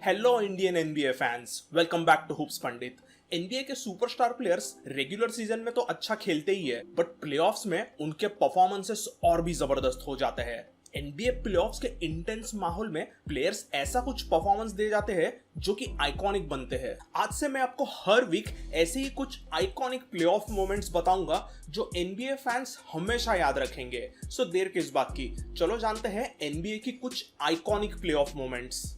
Hello Indian NBA fans, welcome back to Hoops Pandit. NBA के superstar players regular season में तो अच्छा खेलते ही है, बट प्लेऑफ्स में उनके परफॉर्मेंसेस और भी जबरदस्त हो जाते हैं। एनबीए प्लेऑफ्स के इंटेंस माहौल में प्लेयर्स ऐसा कुछ परफॉर्मेंस दे जाते हैं जो कि आइकॉनिक बनते हैं। आज से मैं आपको हर वीक ऐसे ही कुछ आइकॉनिक प्लेऑफ मोमेंट्स बताऊंगा जो एनबीए फैंस हमेशा याद रखेंगे। सो देर किस बात की, चलो जानते हैं एनबीए की कुछ iconic playoff moments.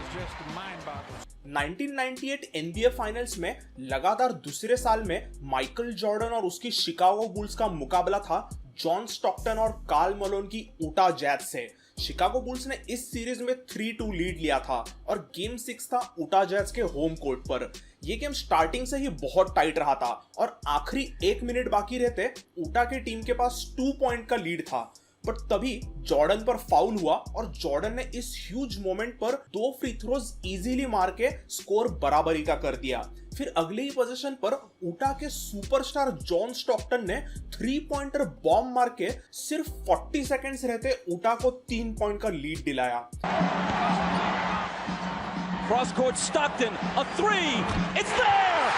Just mind-boggling. 1998 NBA finals में लगातार दूसरे साल में माइकल जॉर्डन और उसकी शिकागो बुल्स का मुकाबला था जॉन स्टॉकटन और कार्ल मलोन की यूटा जैज से। शिकागो बुल्स ने इस सीरीज में 3-2 लीड लिया था और गेम 6 था यूटा जैज के होम कोर्ट पर। यह गेम स्टार्टिंग से ही बहुत टाइट रहा था और आखिरी 1 मिनट बाकी रहते यूटा की टीम के पास 2 पॉइंट का लीड था, बट तभी जॉर्डन पर फाउल हुआ और जॉर्डन ने इस ह्यूज मोमेंट पर 2 फ्री थ्रोज इजीली मार के स्कोर बराबरी का कर दिया। फिर अगले ही पोजीशन पर यूटा के सुपरस्टार जॉन स्टॉकटन ने 3 पॉइंटर बॉम्ब मार के सिर्फ 40 सेकंड्स रहते यूटा को 3 पॉइंट का लीड दिलाया। Cross court Stockton, a three, it's there!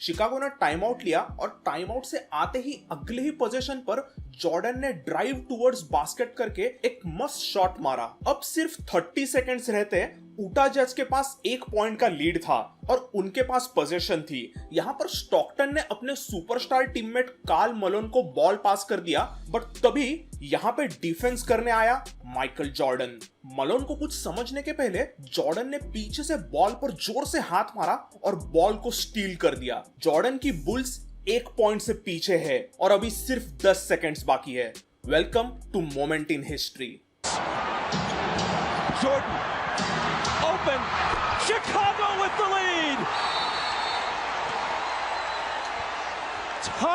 Chicago ने टाइम आउट लिया और टाइम आउट से आते ही अगले ही पोजीशन पर जॉर्डन ने ड्राइव टुवर्ड्स बास्केट करके एक मस्त शॉट मारा। अब सिर्फ 30 सेकंड्स रहते यूटा जैज के पास 1 पॉइंट का लीड था और उनके पास पोजीशन थी। यहाँ पर स्टॉकटन ने अपने सुपरस्टार टीममेट कार्ल मलोन को बॉल पास कर दिया, बट तभी यहाँ पे डिफेंस करने आया माइकल जॉर्डन। मलोन को कुछ समझने के पहले जॉर्डन ने पीछे से बॉल पर जोर से हाथ मारा और बॉल को स्टील कर दिया। जॉर्डन की बुल्स 1 पॉइंट से पीछे है और अभी सिर्फ 10 सेकंड्स बाकी है। Welcome to moment in history. Jordan, open, Chicago with the lead!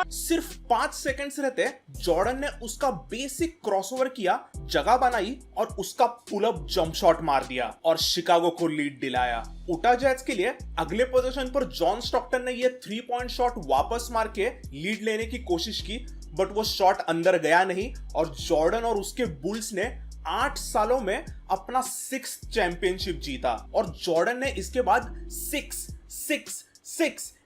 सिर्फ 5 सेकंड्स रहते जॉर्डन ने उसका बेसिक क्रॉसओवर किया, जगह बनाई और उसका पुल अप जंप शॉट मार दिया और शिकागो को लीड दिलाया। यूटा जैज के लिए अगले पोजीशन पर जॉन स्टॉकटन ने यह 3 पॉइंट शॉट वापस मार के लीड लेने की कोशिश की, बट वो शॉट अंदर गया नहीं और जॉर्डन और उसके बुल्स ने 8 सालों में अपना 6th चैंपियनशिप जीता और जॉर्डन ने इसके बाद 6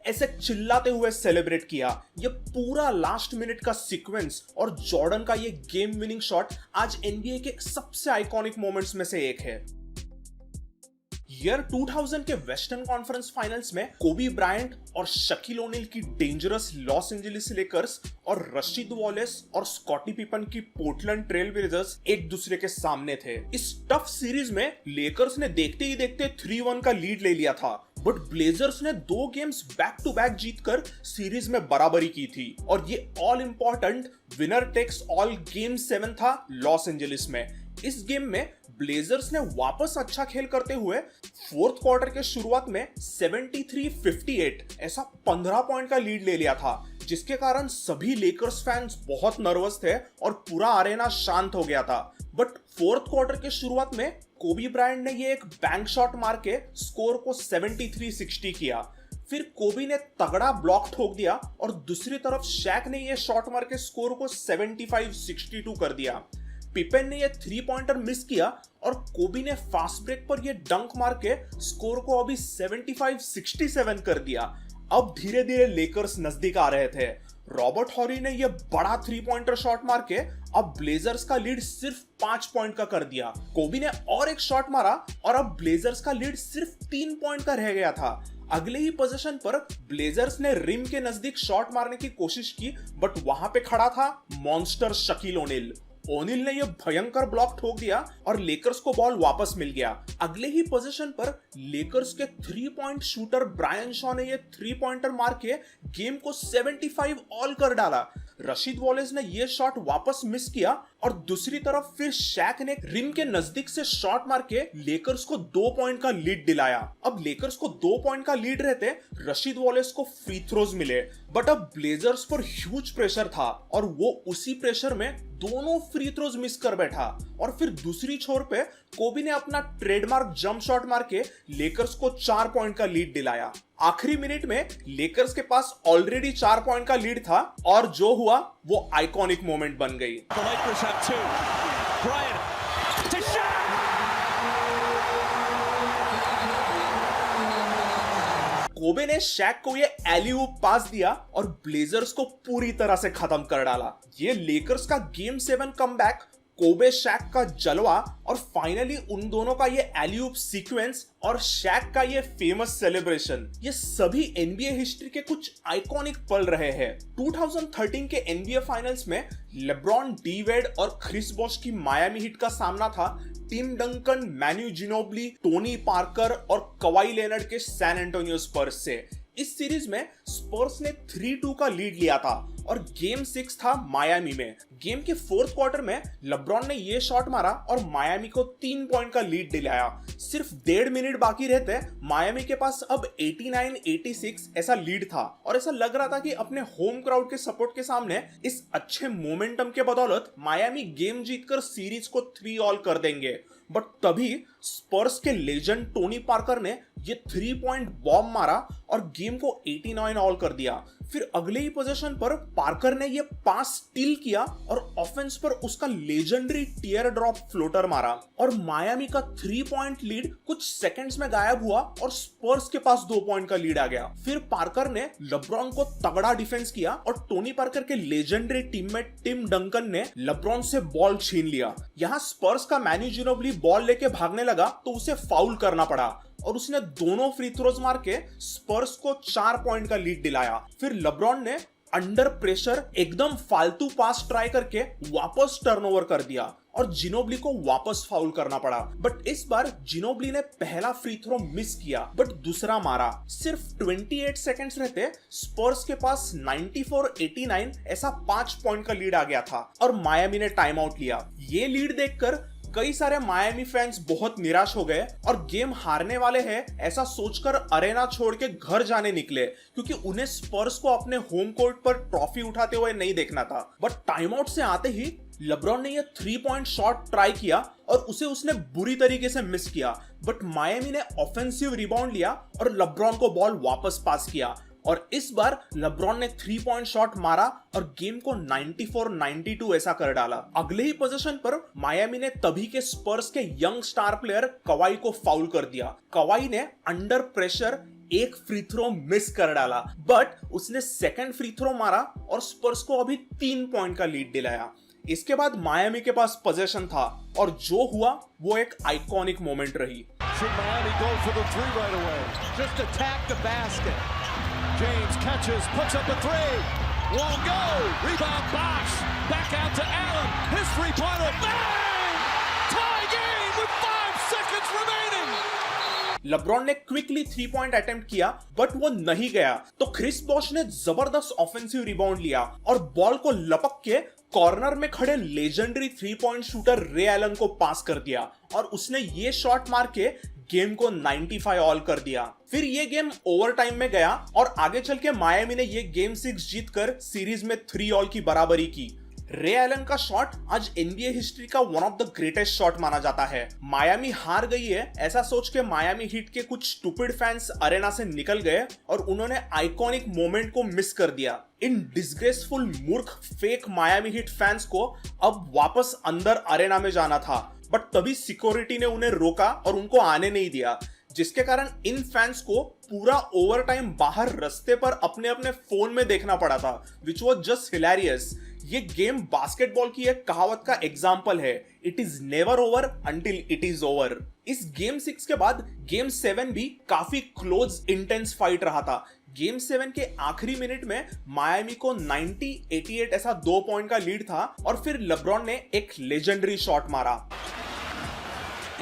ऐसे चिल्लाते हुए सेलिब्रेट किया। ये पूरा लास्ट मिनट का सीक्वेंस और जॉर्डन का ये गेम विनिंग शॉट आज एनबीए के सबसे आइकॉनिक मोमेंट्स में से एक है। ईयर 2000 के वेस्टर्न कॉन्फ्रेंस फाइनल्स में कोबी ब्रायंट और शकील ओनिल की डेंजरस लॉस एंजेलिस लेकर्स और रशीद वॉलेस और स्कॉटी पिपन की पोर्टलैंड ट्रेल ब्लेजर्स एक दूसरे के सामने थे। इस टफ सीरीज में लेकर्स ने देखते ही देखते 3-1 का लीड ले लिया था, बट ब्लेजर्स ने 2 गेम्स बैक टू बैक जीतकर सीरीज में बराबरी की थी और ये all important winner takes all game 7 था लॉस एंजेलिस में। इस गेम में ब्लेजर्स ने वापस अच्छा खेल करते हुए 4th क्वार्टर के शुरुआत में 73-58 ऐसा 15 पॉइंट का लीड ले लिया था, जिसके कारण सभी लेकर्स फैंस बहुत नर्वस थे और पूरा अरेना शांत हो गया था। बट 4th क्वार्टर के शुरुआत में कोबी ब्रायंट ने ये एक बैंक शॉट मार के स्कोर को 73-60 किया। फिर कोबी ने तगड़ा ब्लॉक ठोक दिया और दूसरी तरफ शैक ने ये शॉट मार के स्कोर को 75-62 कर दिया। पिपेन ने ये 3 पॉइंटर मिस किया और कोबी ने फास्ट ब्रेक पर ये डंक मार के स्कोर को अभी 75-67 कर दिया। अब धीरे धीरे लेकर्स नजदीक आ रहे थे। रॉबर्ट हॉरी ने ये बड़ा 3 पॉइंटर शॉट मार के अब ब्लेजर्स का लीड सिर्फ 5 पॉइंट का कर दिया। कोबी ने और एक शॉट मारा और अब ब्लेजर्स का लीड सिर्फ 3 पॉइंट का रह गया था। अगले ही पोजीशन पर ब्लेजर्स ने रिम के नजदीक शॉट मारने की कोशिश की, बट वहां पे खड़ा था मॉन्स्टर शकील ओनिल। ओनिल ने यह भयंकर ब्लॉक ठोक दिया और लेकर्स को बॉल वापस मिल गया। अगले ही पोजीशन पर लेकर्स के 3 पॉइंट शूटर ब्रायन शॉ ने यह 3 पॉइंटर मार के गेम को 75 ऑल कर डाला। रशीद वॉलेस ने यह शॉट वापस मिस किया और दूसरी तरफ फिर शैक ने रिम के नजदीक से शॉट मार के लेकर्स को 2 पॉइंट का लीड दिलाया। अब लेकर्स को 2 पॉइंट का लीड रहते रशीद वॉलेस को फ्री थ्रोज मिले, बट अब ब्लेजर्स पर ह्यूज प्रेशर था और वो उसी प्रेशर में दोनों फ्री थ्रोज मिस कर बैठा और फिर दूसरी छोर पे कोबी ने अपना ट्रेडमार्क जंप शॉट मार के लेकर्स को 4 पॉइंट का लीड दिलाया। आखिरी मिनट में लेकर्स के पास ऑलरेडी 4 पॉइंट का लीड था और जो हुआ वो आइकॉनिक मोमेंट बन गई। The Lakers have two. Bryant to Shaq. Kobe ने शैक को ये एली-ऊप पास दिया और ब्लेजर्स को पूरी तरह से खत्म कर डाला। ये लेकर्स का गेम 7 कमबैक, कोबे शैक का जलवा और फाइनली उन दोनों का ये एली-ऊप सीक्वेंस और शैक का ये फेमस सेलिब्रेशन, ये सभी एनबीए हिस्ट्री के कुछ आइकॉनिक पल रहे हैं। 2013 के एनबीए फाइनल्स में लेब्रॉन, डी वेड और क्रिस बॉश की मायामी हीट का सामना था Tim Duncan, Manu Ginobili, Tony Parker और कवाई लेनर्ड के सैन एंटोनियो स्पर्स से। इस सीरीज में स्पर्स ने 3-2 का लीड लिया था और गेम 6 था मायामी में। गेम के 4th क्वार्टर में लेब्रॉन ने ये शॉट मारा और मायामी को 3 पॉइंट का लीड दिलाया। सिर्फ 1.5 मिनट बाकी रहते मायामी के पास अब 89-86 ऐसा लीड था और ऐसा लग रहा था कि अपने होम क्राउड के सपोर्ट के सामने इस अच्छे मोमेंटम के बदौलत मायामी गेम जीतकर सीरीज को 3-all कर देंगे। बट तभी स्पर्स के लेजेंड टोनी पार्कर ने ये 3 पॉइंट बॉम्ब मारा और गेम को 89-all कर दिया। फिर अगले ही पोजीशन पर पार्कर ने ये पास स्टील किया और ऑफेंस पर उसका लेजेंडरी टीयर ड्रॉप फ्लोटर मारा और मायामी का 3 पॉइंट लीड कुछ सेकंड्स में गायब हुआ और स्पर्स के पास 2 पॉइंट का लीड आ गया। फिर पार्कर ने लेब्रॉन को तगड़ा डिफेंस किया और टोनी पार्कर के लेजेंडरी टीममेट टिम डंकन ने लेब्रॉन से बॉल छीन लिया। यहाँ स्पर्स का मैन्यू जिनोब्ली बॉल लेके भागने लगा तो उसे फाउल करना पड़ा और उसने दोनों फ्री थ्रोज मार के स्पर्स को 4 पॉइंट का लीड दिलाया। फिर लेब्रॉन ने अंडर प्रेशर एकदम फालतू पास ट्राई करके वापस टर्नओवर कर दिया और जिनोब्ली को वापस फाउल करना पड़ा। बट इस बार जिनोब्ली ने पहला फ्री थ्रो मिस किया बट दूसरा मारा। सिर्फ 28 सेकंड्स रहते स्पर्स के पास 94-89 ऐसा 5 पॉइंट का लीड आ गया था और मायामी ने टाइम आउट लिया। ये लीड देखकर कई सारे मायामी फैंस बहुत निराश हो गए और गेम हारने वाले हैं ऐसा सोचकर अरेना छोड़ के घर जाने निकले क्योंकि उन्हें स्पर्स को अपने होम कोर्ट पर ट्रॉफी उठाते हुए नहीं देखना था। बट टाइम आउट से आते ही लेब्रॉन ने ये 3 पॉइंट शॉट ट्राई किया और उसने बुरी तरीके से मिस किया। बट मायामी ने ऑफेंसिव रिबाउंड लिया और लेब्रॉन को बॉल वापस पास किया और इस बार लेब्रॉन ने 3 पॉइंट शॉट मारा और गेम को 94-92 ऐसा कर डाला। अगले ही पोजीशन पर मायामी ने तभी के स्पर्स के यंग स्टार प्लेयर कवाई को फाउल कर दिया। कवाई ने अंडर प्रेशर एक फ्री थ्रो मिस कर डाला बट उसने सेकंड फ्री थ्रो मारा और स्पर्स को अभी 3 पॉइंट का लीड दिलाया। इसके बाद मायामी के पास पोजीशन था और जो हुआ वो एक आइकॉनिक मोमेंट रही। James catches, puts up a three. Won't go. Rebound Bosh. Back out to Allen. His three-pointer. Bang! Tie game with 5 seconds remaining. LeBron ने क्विकली 3 पॉइंट अटेम्प्ट किया बट वो नहीं गया तो क्रिस बॉश ने जबरदस्त offensive rebound लिया और बॉल को लपक के कॉर्नर में खड़े लेजेंडरी 3 पॉइंट शूटर रे एलन को पास कर दिया और उसने ये शॉट मार के गेम को 95-all कर दिया। फिर ये गेम ओवर टाइम में गया और आगे चल के मायामी ने ये गेम 6 जीतकर सीरीज में 3-all की बराबरी की। रे एलन का शॉट आज एनबीए हिस्ट्री का one of the greatest shot माना जाता है। मायामी हार गई है ऐसा सोच के मायामी हीट के कुछ स्टूपिड फैंस अरेना से निकल गए और उन्होंने आइकॉनिक मोमेंट को मिस कर दिया। इन डिसग्रेसफुल मूर्ख फेक मायामी हीट फैंस को अब वापस अंदर अरेना में जाना था बट तभी सिक्योरिटी ने उन्हें रोका और उनको आने नहीं दिया जिसके कारण इन फैंस को पूरा ओवर टाइम बाहर रास्ते पर अपने अपने फोन में देखना पड़ा था विच वॉज जस्ट हिलेरियस। ये गेम बास्केटबॉल की एक कहावत का एग्जाम्पल है, it is never over until it is over. इस गेम 6 के बाद गेम 7 भी काफी क्लोज इंटेंस फाइट रहा था। गेम 7 के आखिरी मिनट में मायामी को 90-88 ऐसा 2 पॉइंट का लीड था और फिर लेब्रॉन ने एक लेजेंडरी शॉट मारा।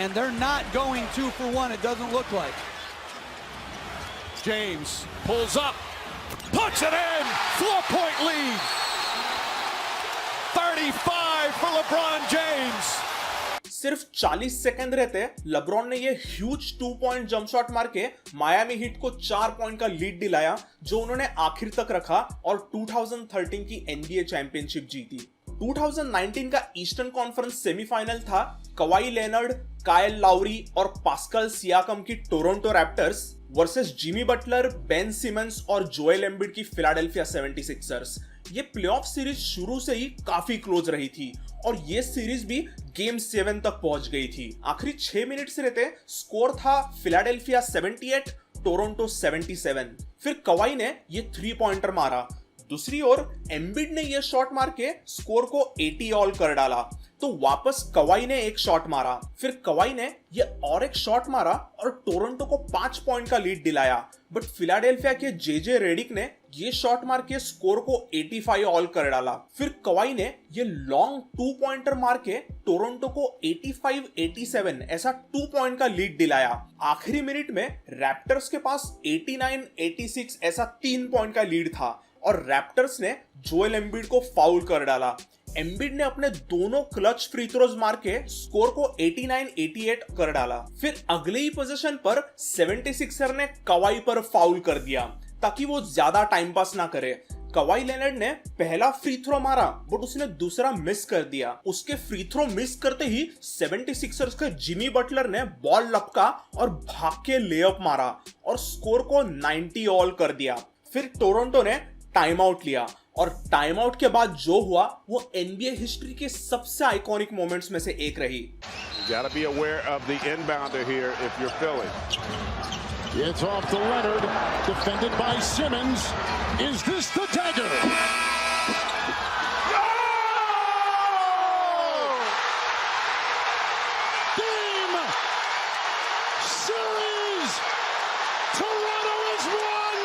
And they're not going 2 for 1, it doesn't look like. James pulls up, puts it in, 4-point lead. 35 for LeBron James. सिर्फ 40 सेकंड रहते लेब्रॉन ने ये ह्यूज 2 पॉइंट जंप शॉट मार के मायामी हीट को 4 पॉइंट का lead दिलाया जो उन्होंने आखिर तक रखा और 2013 की एनबीए चैंपियनशिप जीती। 2019 का ईस्टर्न कॉन्फ्रेंस सेमीफाइनल था कवाई लेनर्ड, कायल लाउरी और पास्कल सियाकम की Toronto Raptors versus Jimmy Butler, Ben Simmons और जोएल एम्बिड की फिलाडेल्फिया 76ers। ये प्लेऑफ सीरीज शुरू से ही काफी क्लोज रही थी और ये सीरीज भी गेम 7 तक पहुंच गई थी। आखिरी 6 मिनट से रहते स्कोर था फिलाडेल्फिया 78, टोरंटो 77। फिर कवाई ने ये 3 पॉइंटर मारा। दूसरी ओर एम्बिड ने यह शॉट मार के स्कोर को 80 ऑल कर डाला। तो वापस कवाई ने एक शॉट मारा, फिर कवाई ने ये और एक शॉट मारा और टोरंटो को 5 पॉइंट का लीड दिलाया। बट फिलाडेल्फिया के जेजे रेडिक ने ये शॉट मार के स्कोर को 85 ऑल कर डाला। फिर कवाई ने ये लॉन्ग 2 पॉइंटर मार के टोरंटो को 85-87 ऐसा 2 पॉइंट का लीड दिलाया। आखिरी मिनट में रैप्टर्स के पास 89-86 ऐसा 3 पॉइंट का लीड था और रैप्टर्स ने जोएल एम्बिड को फाउल कर डाला। एम्बिड ने अपने दोनों क्लच फ्री थ्रोज मार के स्कोर को 89-88 कर डाला। फिर अगले ही पोजीशन पर 76er ने कवाई पर फाउल कर दिया ताकि वो ज्यादा टाइम पास ना करे। कवाई लेनर्ड ने पहला फ्री थ्रो मारा बट उसने दूसरा मिस कर दिया। उसके फ्री थ्रो मिस करते ही 76ers के जिमी बटलर ने बॉल लपका और भाग के लेअप मारा और स्कोर को 90 ऑल कर दिया। फिर टोरंटो ने टाइम आउट लिया और टाइम आउट के बाद जो हुआ वो NBA हिस्ट्री के सबसे आइकॉनिक मोमेंट्स में से एक रही। You gotta be aware of the inbounder here if you're Philly. It's off to Leonard, defended by Simmons. Is this the dagger? Game! Series! Toronto has won!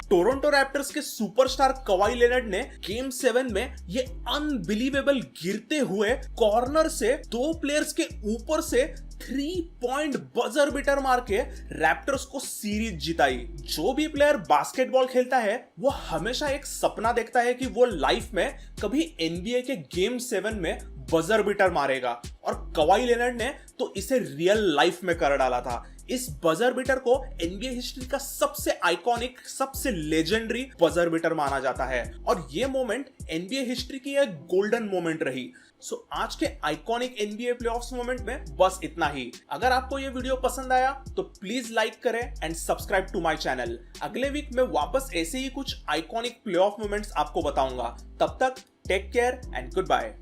Toronto raptors के superstar कवाई Leonard ने game 7 में ये unbelievable गिरते हुए corner से 2 players के ऊपर से 3 पॉइंट बजर बीटर मार के रैप्टर्स को सीरीज जिताई। जो भी प्लेयर बास्केटबॉल खेलता है वो हमेशा एक सपना देखता है कि वो लाइफ में कभी NBA के गेम 7 में बजर बीटर मारेगा और कवाई लेनर्ड ने तो इसे रियल लाइफ में कर डाला था। इस बजर बीटर को NBA हिस्ट्री का सबसे आइकॉनिक, सबसे लेजेंडरी बजर बीटर माना जाता है और ये मोमेंट NBA हिस्ट्री की एक गोल्डन मोमेंट रही। सो आज के आइकॉनिक NBA प्लेऑफ्स मोमेंट में बस इतना ही। अगर आपको ये वीडियो पसंद आया तो प्लीज लाइक करें and subscribe to my channel. अगले वीक में वापस ऐसे ही कुछ आइकॉनिक प्लेऑफ मोमेंट्स आपको बताऊंगा। तब तक take care and good bye.